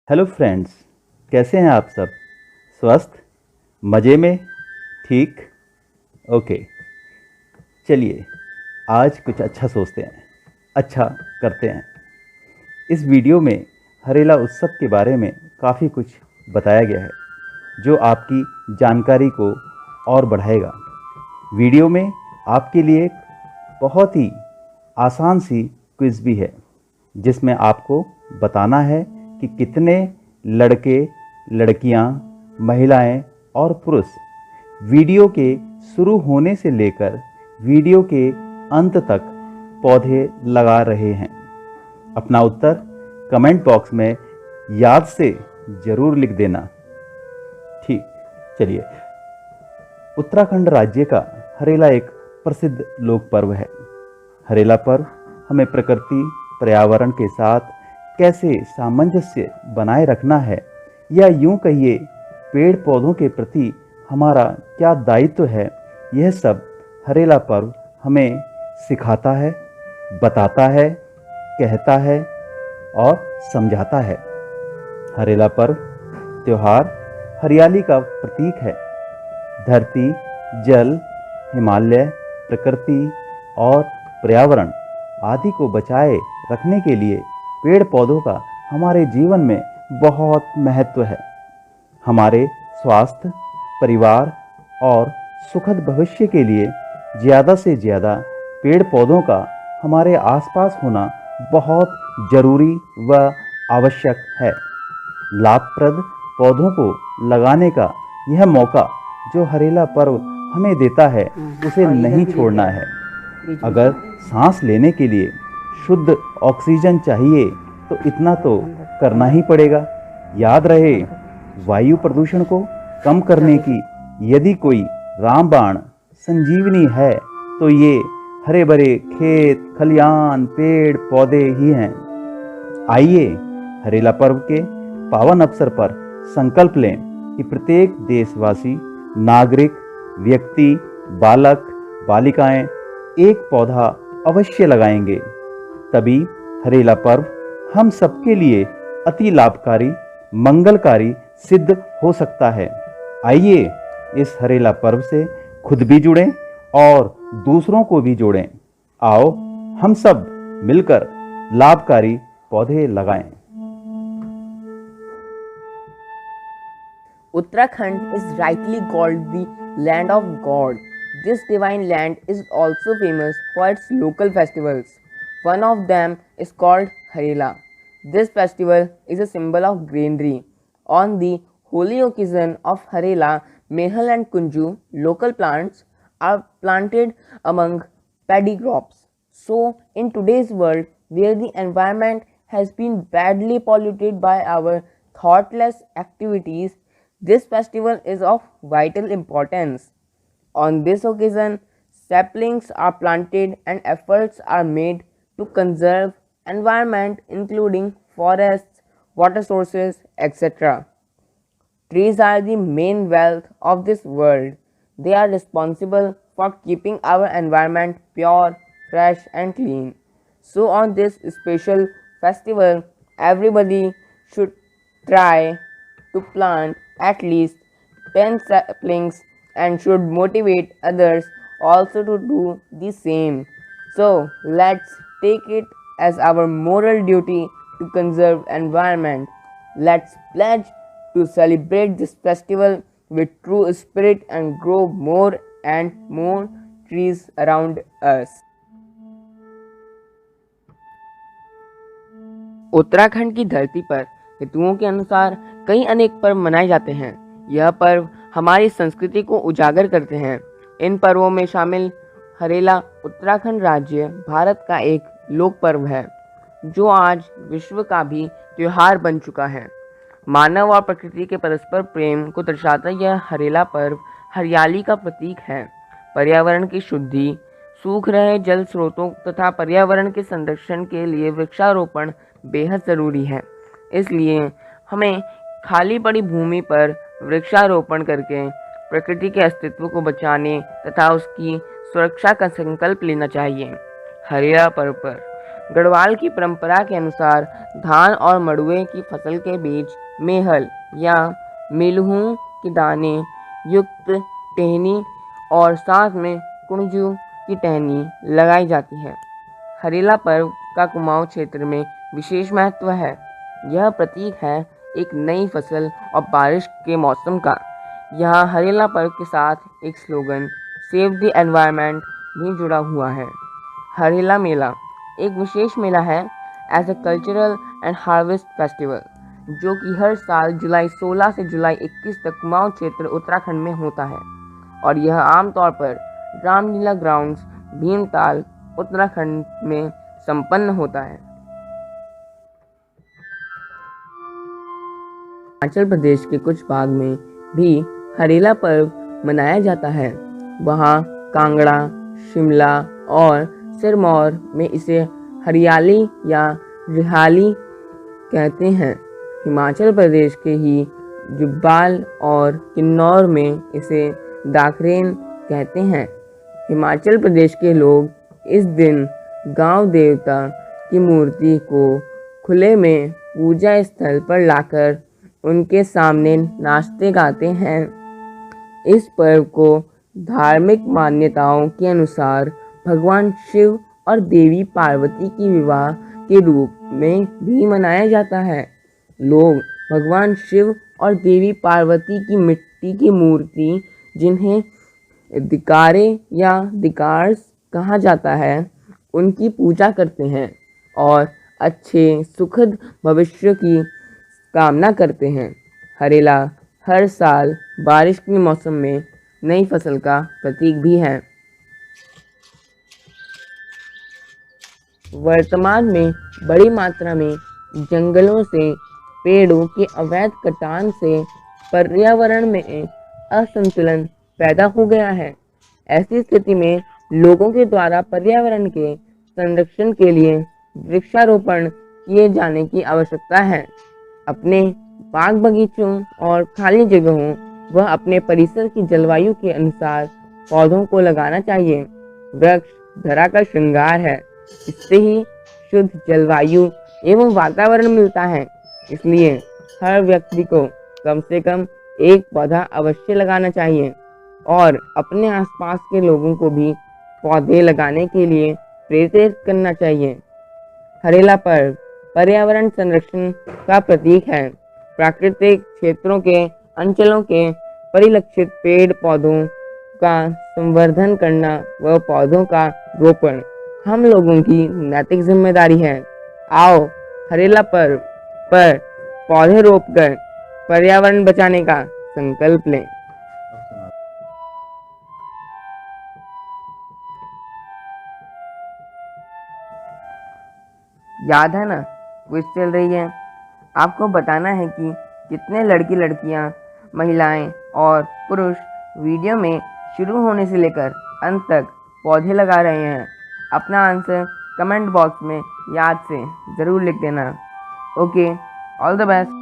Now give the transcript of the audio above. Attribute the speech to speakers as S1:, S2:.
S1: Hello friends, कैसे हैं आप सब? स्वस्थ? मज़े में? ठीक? ओके। चलिए, आज कुछ अच्छा सोचते हैं, अच्छा करते हैं। इस वीडियो में हरेला उत्सव के बारे में काफ़ी कुछ बताया गया है, जो आपकी जानकारी को और बढ़ाएगा। वीडियो में आपके लिए एक बहुत ही आसान सी क्विज़ भी है, जिसमें आपको बताना है कि कितने लड़के, लड़कियां, महिलाएं और पुरुष वीडियो के शुरू होने से लेकर वीडियो के अंत तक पौधे लगा रहे हैं। अपना उत्तर कमेंट बॉक्स में याद से ज़रूर लिख देना। ठीक, चलिए। उत्तराखंड राज्य का हरेला एक प्रसिद्ध लोक पर्व है। हरेला पर्व हमें प्रकृति, पर्यावरण के साथ कैसे सामंजस्य बनाए रखना है, या यूं कहिए पेड़ पौधों के प्रति हमारा क्या दायित्व है, यह सब हरेला पर्व हमें सिखाता है, बताता है, कहता है और समझाता है। हरेला पर्व त्योहार हरियाली का प्रतीक है। धरती, जल, हिमालय, प्रकृति और पर्यावरण आदि को बचाए रखने के लिए पेड़ पौधों का हमारे जीवन में बहुत महत्व है। हमारे स्वास्थ्य, परिवार और सुखद भविष्य के लिए ज़्यादा से ज़्यादा पेड़ पौधों का हमारे आसपास होना बहुत ज़रूरी व आवश्यक है। लाभप्रद पौधों को लगाने का यह मौका जो हरेला पर्व हमें देता है, उसे नहीं छोड़ना है। अगर सांस लेने के लिए शुद्ध ऑक्सीजन चाहिए तो इतना तो करना ही पड़ेगा। याद रहे, वायु प्रदूषण को कम करने की यदि कोई रामबाण संजीवनी है तो ये हरे भरे खेत, खलियान, पेड़ पौधे ही हैं। आइए हरेला पर्व के पावन अवसर पर संकल्प लें कि प्रत्येक देशवासी, नागरिक, व्यक्ति, बालक, बालिकाएं एक पौधा अवश्य लगाएंगे। तभी हरेला पर्व हम सबके लिए अति लाभकारी, मंगलकारी सिद्ध हो सकता है। आइए इस हरेला पर्व से खुद भी जुड़ें और दूसरों को भी जोड़ें। आओ हम सब मिलकर लाभकारी पौधे लगाएं।
S2: Uttarakhand is rightly called the land of God. This divine land is also famous for its local festivals. One of them is called Harela. This festival is a symbol of greenery. On the holy occasion of Harela, Mehal and Kunju, local plants, are planted among paddy crops. So, in today's world, where the environment has been badly polluted by our thoughtless activities, this festival is of vital importance. On this occasion, saplings are planted and efforts are made to conserve environment including forests, water sources, etc. Trees are the main wealth of this world. They are responsible for keeping our environment pure, fresh and clean. So on this special festival, everybody should try to plant at least 10 saplings and should motivate others also to do the same. So let's take it as our moral duty to conserve environment. Let's pledge to celebrate this festival with true spirit and grow more and more trees around us. Uttarakhand की धरती पर ऋतुओं के अनुसार कई अनेक पर्व मनाए जाते हैं। यह पर्व हमारी संस्कृति को उजागर करते हैं। इन पर्वों में शामिल हरेला उत्तराखंड राज्य भारत का एक लोक पर्व है, जो आज विश्व का भी त्योहार बन चुका है। मानव और प्रकृति के परस्पर प्रेम को दर्शाता यह हरेला पर्व हरियाली का प्रतीक है। पर्यावरण की शुद्धि, सूख रहे जल स्रोतों तथा पर्यावरण के संरक्षण के लिए वृक्षारोपण बेहद ज़रूरी है। इसलिए हमें खाली पड़ी भूमि पर वृक्षारोपण करके प्रकृति के अस्तित्व को बचाने तथा उसकी सुरक्षा का संकल्प लेना चाहिए। हरेला पर्व पर गढ़वाल की परंपरा के अनुसार धान और मड़ुए की फसल के बीच मेहल या मेलहूं के दाने युक्त टहनी और साथ में कुंजू की टहनी लगाई जाती है। हरेला पर्व का कुमाऊं क्षेत्र में विशेष महत्व है। यह प्रतीक है एक नई फसल और बारिश के मौसम का। यहाँ हरेला पर्व के साथ एक स्लोगन सेव द एनवायरनमेंट भी जुड़ा हुआ है। हरेला मेला एक विशेष मेला है as a cultural and harvest festival जो कि हर साल जुलाई 16 से जुलाई 21 तक कुमाऊं क्षेत्र उत्तराखंड में होता है और यह आमतौर पर रामलीला ग्राउंड्स भीमताल उत्तराखंड में संपन्न होता है। हिमाचल प्रदेश के कुछ भाग में भी हरेला पर्व मनाया जाता है। वहाँ कांगड़ा, शिमला और सिरमौर में इसे हरियाली या रिहाली कहते हैं। हिमाचल प्रदेश के ही जुब्बाल और किन्नौर में इसे दाखरेन कहते हैं। हिमाचल प्रदेश के लोग इस दिन गांव देवता की मूर्ति को खुले में पूजा स्थल पर लाकर उनके सामने नाचते गाते हैं। इस पर्व को धार्मिक मान्यताओं के अनुसार भगवान शिव और देवी पार्वती की विवाह के रूप में भी मनाया जाता है। लोग भगवान शिव और देवी पार्वती की मिट्टी की मूर्ति जिन्हें दिकारे या दिकारस कहा जाता है उनकी पूजा करते हैं और अच्छे सुखद भविष्य की कामना करते हैं। हरेला हर साल बारिश के मौसम में नई फसल का प्रतीक भी है। वर्तमान में बड़ी मात्रा में जंगलों से पेड़ों के अवैध कटान से पर्यावरण में असंतुलन पैदा हो गया है। ऐसी स्थिति में लोगों के द्वारा पर्यावरण के संरक्षण के लिए वृक्षारोपण किए जाने की आवश्यकता है। अपने बाग बगीचों और खाली जगहों व अपने परिसर की जलवायु के अनुसार पौधों को लगाना चाहिए। वृक्ष धरा का श्रृंगार है, इससे ही शुद्ध जलवायु एवं वातावरण मिलता है। इसलिए हर व्यक्ति को कम से कम एक पौधा अवश्य लगाना चाहिए और अपने आसपास के लोगों को भी पौधे लगाने के लिए प्रेरित करना चाहिए। हरेला पर्व पर्यावरण संरक्षण का प्रतीक है। प्राकृतिक क्षेत्रों के अंचलों के परिलक्षित पेड़ पौधों का संवर्धन करना व पौधों का रोपण हम लोगों की नैतिक जिम्मेदारी है। आओ हरेला पर्व पर पौधे रोपकर पर्यावरण बचाने का संकल्प लें। याद है ना, क्विज चल रही है। आपको बताना है कि कितने लड़की लड़कियां, महिलाएं और पुरुष वीडियो में शुरू होने से लेकर अंत तक पौधे लगा रहे हैं। अपना आंसर कमेंट बॉक्स में याद से ज़रूर लिख देना। Okay, all the best.